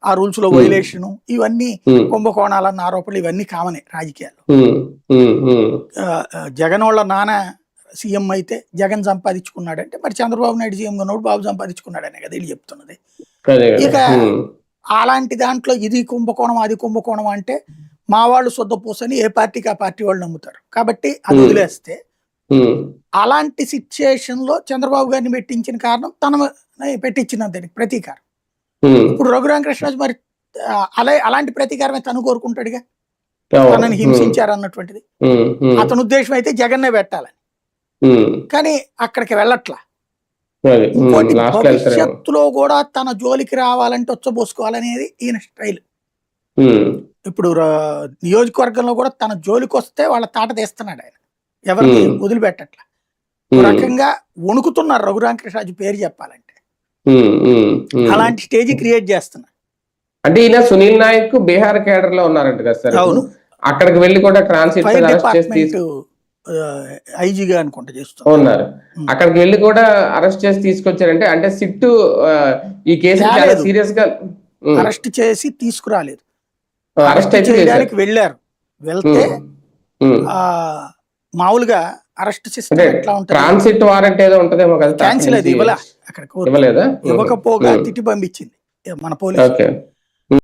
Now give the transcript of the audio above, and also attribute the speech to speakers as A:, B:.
A: ఆ రూల్స్ లో వైలేషన్ ఇవన్నీ కుంభకోణాలన్న ఆరోపణలు ఇవన్నీ కామనే రాజకీయాల్లో. జగన్ వాళ్ళ నాన్న సీఎం అయితే జగన్ సంపాదించుకున్నాడంటే మరి చంద్రబాబు నాయుడు సీఎం ఉన్నప్పుడు బాబు సంపాదించుకున్నాడనే కదా వీళ్ళు చెప్తున్నది. ఇక అలాంటి దాంట్లో ఇది కుంభకోణం అది కుంభకోణం అంటే మా వాళ్ళు శుద్ధపూసని ఏ పార్టీకి ఆ పార్టీ వాళ్ళు నమ్ముతారు కాబట్టి అది వదిలేస్తే అలాంటి సిచ్యుయేషన్ లో చంద్రబాబు గారిని పెట్టించిన కారణం తన పెట్టించిన దానికి ప్రతీకారం. ఇప్పుడు రఘురామకృష్ణరాజు మరి అలాంటి ప్రతీకారమే తను కోరుకుంటాడుగా, తనని హింసించారు అన్నటువంటిది. అతని ఉద్దేశం అయితే జగన్నే పెట్టాలని, కానీ అక్కడికి వెళ్ళట్లా. ఇంకోటి భవిష్యత్తులో కూడా తన జోలికి రావాలంటే వచ్చబోసుకోవాలనేది ఈయన స్టైల్. ఇప్పుడు నియోజకవర్గంలో కూడా తన జోలికి వస్తే వాళ్ళ తాట తీస్తున్నాడు ఆయన, ఎవరికి వదిలిపెట్టట్లా. రకంగా వణుకుతున్నారు రఘురామకృష్ణరాజు పేరు చెప్పాలంటే. అలాంటి స్టేజ్ క్రియేట్ చేస్తున్నారు.
B: అంటే ఈయన సునీల్ నాయక్ బీహార్ కేడర్ లో ఉన్నారంట కదా సార్.
A: అవును,
B: అక్కడికి వెళ్ళి కూడా ట్రాన్సిట్
A: ఐజీగా అనుకుంటా చేస్తున్నారు.
B: ఉన్నారు. అక్కడికి వెళ్ళి కూడా అరెస్ట్ చేసి తీసుకొచ్చారంటే అంటే సిట్టు ఈ కేసు చాలా సీరియస్ గా
A: అరెస్ట్ చేసి తీసుకురాలేదు, అరెస్ట్ చేయడానికి వెళ్ళారు. వెళ్తే మామూలుగా అరెస్ట్ సిస్టమ్ ఎట్లా ఉంటుంది,
B: ట్రాన్సిట్ వారెంట్ ఏదో ఉంటదేమో కదా,
A: క్యాన్సిల్ అది ఇవ్వలే, అక్కడికి ఇవ్వకపోగా తిట్టి పంపించింది మన పోలీసు.